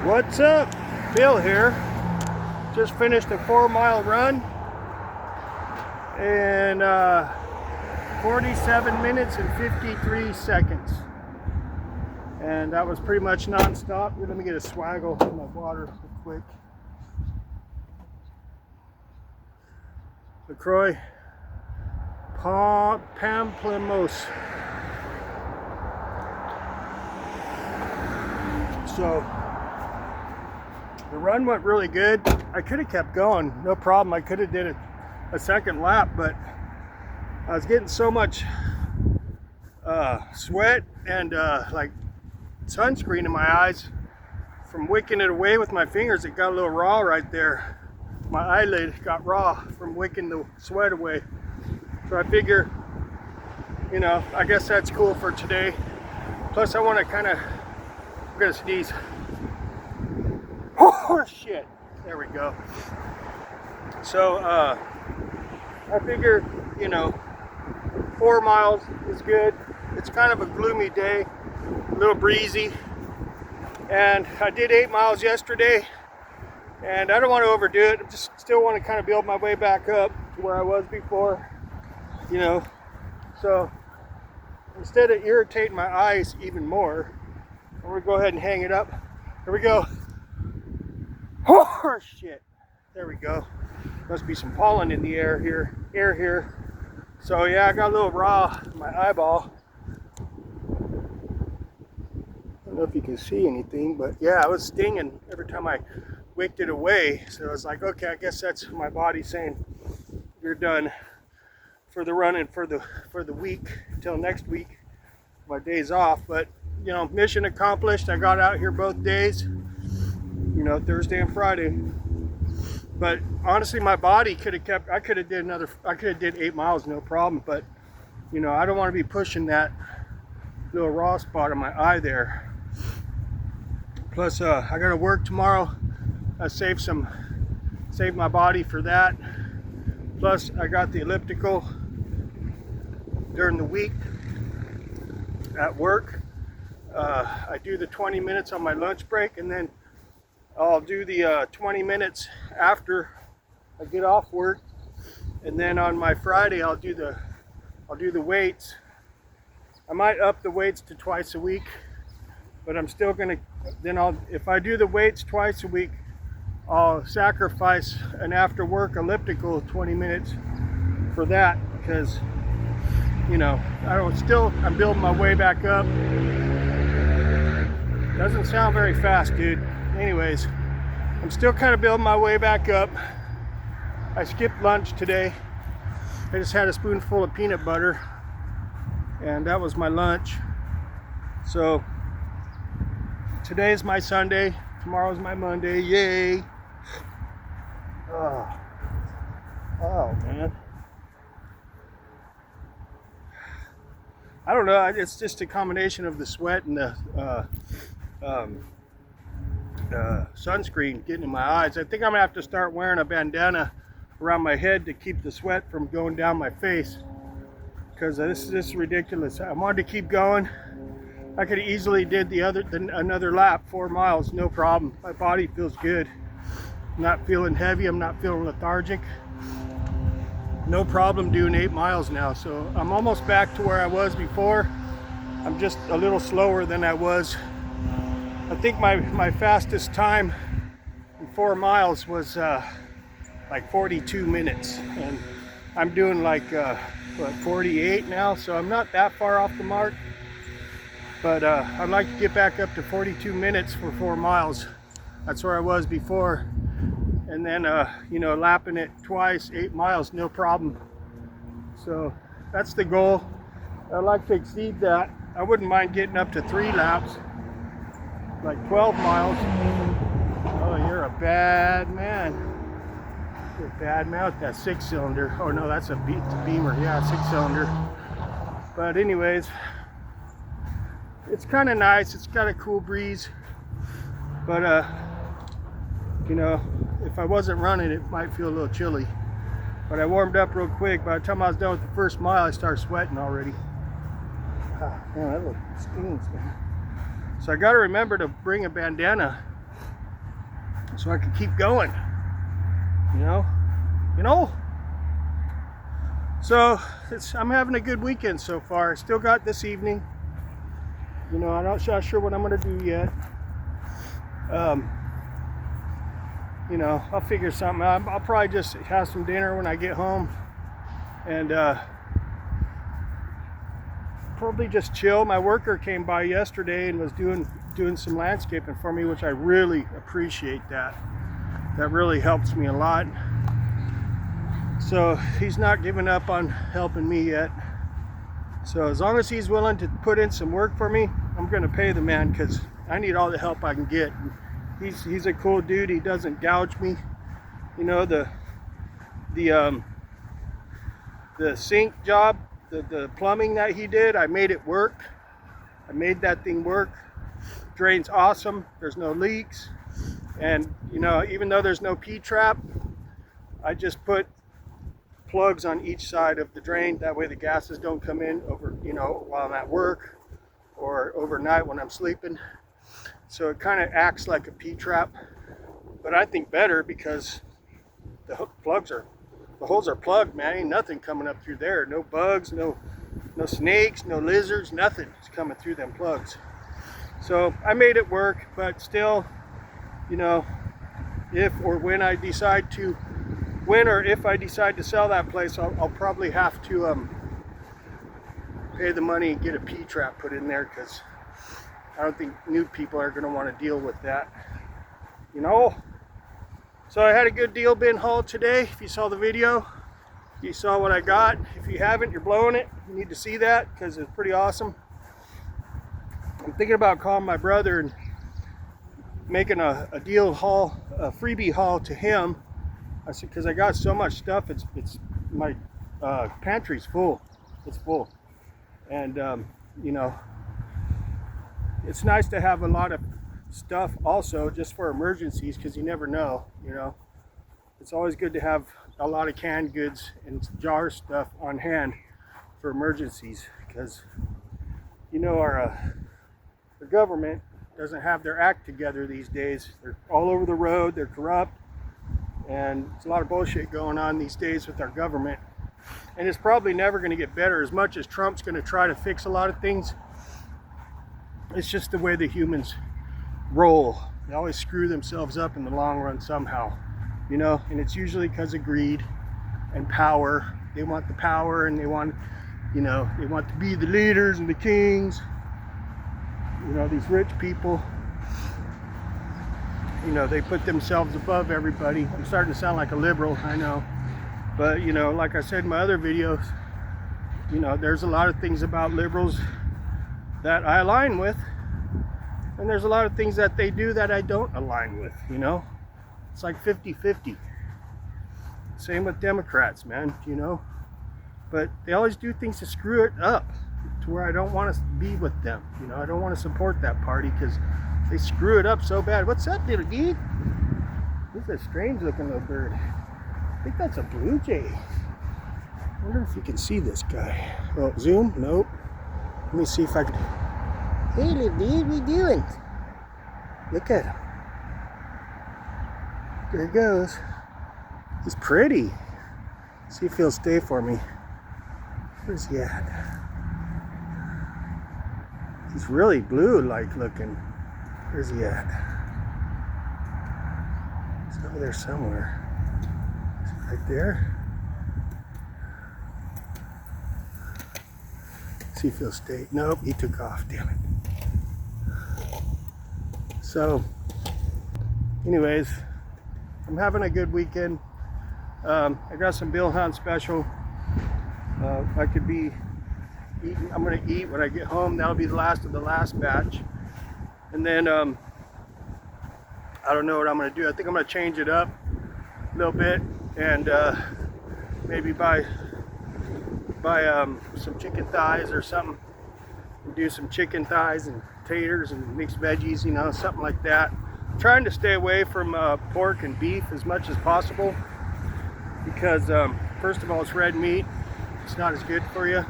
What's up? Bill here. Just finished a 4-mile run in 47 minutes and 53 seconds. And that was pretty much non-stop. Let me get a swaggle of my water real quick. LaCroix Pamplemousse. So the run went really good. I could have kept going, no problem. I could have did a second lap, but I was getting so much sweat and like sunscreen in my eyes from wicking it away with my fingers. It got a little raw right there. My eyelid got raw from wicking the sweat away. So I figure, you know, I guess that's cool for today. Plus I want to kind of, I'm gonna sneeze. Oh shit, there we go. So I figure, you know, 4 miles is good. It's kind of a gloomy day, a little breezy. And I did 8 miles yesterday, and I don't want to overdo it. I just still want to kind of build my way back up to where I was before, you know. So instead of irritating my eyes even more, I'm gonna go ahead and hang it up. Here we go. Oh shit, there we go. Must be some pollen in the air here. So yeah, I got a little raw in my eyeball. I don't know if you can see anything, but yeah, it was stinging every time I wicked it away. So I was like, okay, I guess that's my body saying you're done for the run and for the week until next week. My days off, but you know, mission accomplished. I got out here both days, you know, Thursday and Friday. But honestly, my body could have kept, I could have did 8 miles, no problem. But you know, I don't want to be pushing that little raw spot on my eye there. Plus, I got to work tomorrow. I saved my body for that. Plus, I got the elliptical during the week at work. I do the 20 minutes on my lunch break, and then I'll do the 20 minutes after I get off work. And then on my Friday, I'll do the weights. I might up the weights to twice a week, but I'm still gonna. Then if I do the weights twice a week, I'll sacrifice an after work elliptical 20 minutes for that, because you know, I'm building my way back up. Doesn't sound very fast, dude. Anyways, I'm still kind of building my way back up. I skipped lunch today. I just had a spoonful of peanut butter, and that was my lunch. So today's my Sunday, tomorrow's my Monday. Yay! Oh man. I don't know, it's just a combination of the sweat and the sunscreen getting in my eyes. I think I'm gonna have to start wearing a bandana around my head to keep the sweat from going down my face, because this is ridiculous. I wanted to keep going. I could have easily did another lap, 4 miles, no problem. My body feels good. I'm not feeling heavy, I'm not feeling lethargic. No problem doing 8 miles now. So I'm almost back to where I was before. I'm just a little slower than I was. I think my fastest time in 4 miles was like 42 minutes. And I'm doing like, 48 now. So I'm not that far off the mark. But I'd like to get back up to 42 minutes for 4 miles. That's where I was before. And then, you know, lapping it twice, 8 miles, no problem. So that's the goal. I'd like to exceed that. I wouldn't mind getting up to 3 laps, like 12 miles. Oh, you're a bad man. You're a bad man with that 6-cylinder. Oh no, that's a Beamer. Yeah, 6-cylinder. But anyways, it's kind of nice. It's got a cool breeze. But, you know, if I wasn't running, it might feel a little chilly. But I warmed up real quick. By the time I was done with the first mile, I started sweating already. Man, that look stings, man. So I got to remember to bring a bandana so I can keep going, you know. So I'm having a good weekend so far. I still got this evening. I'm not sure what I'm gonna do yet. I'll figure something out. I'll probably just have some dinner when I get home, and probably just chill. My worker came by yesterday and was doing some landscaping for me, which I really appreciate. That really helps me a lot. So he's not giving up on helping me yet. So as long as he's willing to put in some work for me, I'm going to pay the man, because I need all the help I can get. He's a cool dude. He doesn't gouge me. The sink job, the plumbing that he did, I made it work. I made that thing work. Drain's awesome. There's no leaks. And even though there's no P-trap, I just put plugs on each side of the drain. That way the gases don't come in over, while I'm at work or overnight when I'm sleeping. So it kind of acts like a P-trap, but I think better, because the holes are plugged, man. Ain't nothing coming up through there. No bugs, no snakes, no lizards, nothing is coming through them plugs. So I made it work, but still, if I decide to sell that place, I'll probably have to pay the money and get a P-trap put in there, because I don't think new people are going to want to deal with that. So I had a good deal being hauled today. If you saw the video, you saw what I got. If you haven't, you're blowing it. You need to see that, because it's pretty awesome. I'm thinking about calling my brother and making a deal haul, a freebie haul to him. I said, because I got so much stuff, it's my pantry's full. It's full. And it's nice to have a lot of stuff also, just for emergencies, because you never know. It's always good to have a lot of canned goods and jar stuff on hand for emergencies, because our government doesn't have their act together these days. They're all over the road. They're corrupt, and it's a lot of bullshit going on these days with our government. And it's probably never going to get better. As much as Trump's going to try to fix a lot of things, it's just the way the humans roll. They always screw themselves up in the long run somehow, and it's usually because of greed and power. They want the power, and they want to be the leaders and the kings. These rich people, they put themselves above everybody. I'm starting to sound like a liberal, I know. But, like I said in my other videos, there's a lot of things about liberals that I align with. And there's a lot of things that they do that I don't align with, It's like 50-50. Same with Democrats, man, But they always do things to screw it up, to where I don't want to be with them. I don't want to support that party, because they screw it up so bad. What's up, little dude? This is a strange looking little bird. I think that's a blue jay. I wonder if you can see this guy. Oh, zoom? Nope. Let me see if I can. Hey, little dude, what you doing? Look at him. There he goes. He's pretty. See if he'll stay for me. Where's he at? He's really blue-like looking. Where's he at? He's over there somewhere. Is he right there? See if he'll stay. Nope, he took off. Damn it. So, anyways, I'm having a good weekend. I got some Bill Hunt special. I could be eating. I'm gonna eat when I get home. That'll be the last of the last batch. And then I don't know what I'm gonna do. I think I'm gonna change it up a little bit, and maybe buy some chicken thighs or something, and do some chicken thighs and taters and mixed veggies, something like that. I'm trying to stay away from pork and beef as much as possible, because first of all, it's red meat. It's not as good for you.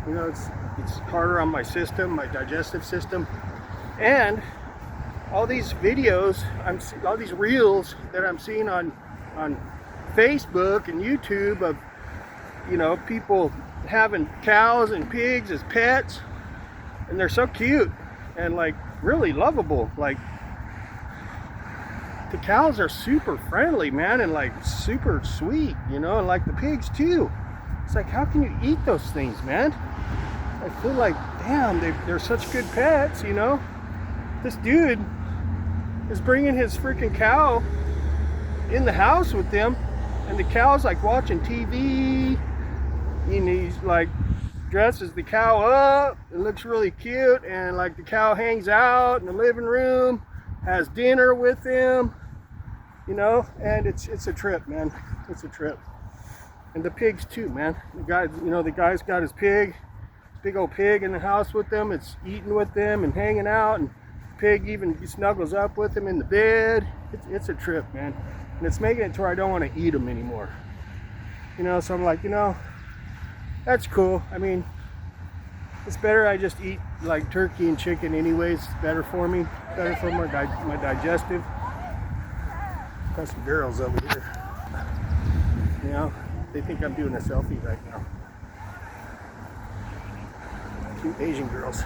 It's harder on my system, my digestive system, and all these videos, all these reels that I'm seeing on Facebook and YouTube of, you know, people having cows and pigs as pets, and they're so cute and like really lovable. Like the cows are super friendly, man, and like super sweet, you know, and like the pigs too. It's like, how can you eat those things, man? I feel like, damn, they're such good pets, you know. This dude is bringing his freaking cow in the house with them, and the cow's like watching TV, and he's like dresses the cow up. It looks really cute, and like the cow hangs out in the living room, has dinner with him, you know, and it's a trip, man. It's a trip. And the pigs too, man. The guy, you know, the guy's got his pig, big old pig in the house with them. It's eating with them and hanging out, and pig even snuggles up with him in the bed. It's a trip, man. And it's making it to where I don't want to eat them anymore. You know, so I'm like, you know, that's cool. I mean, it's better I just eat like turkey and chicken anyways. It's better for me, better for my digestive. Got some girls over here. You know, they think I'm doing a selfie right now. Cute Asian girls.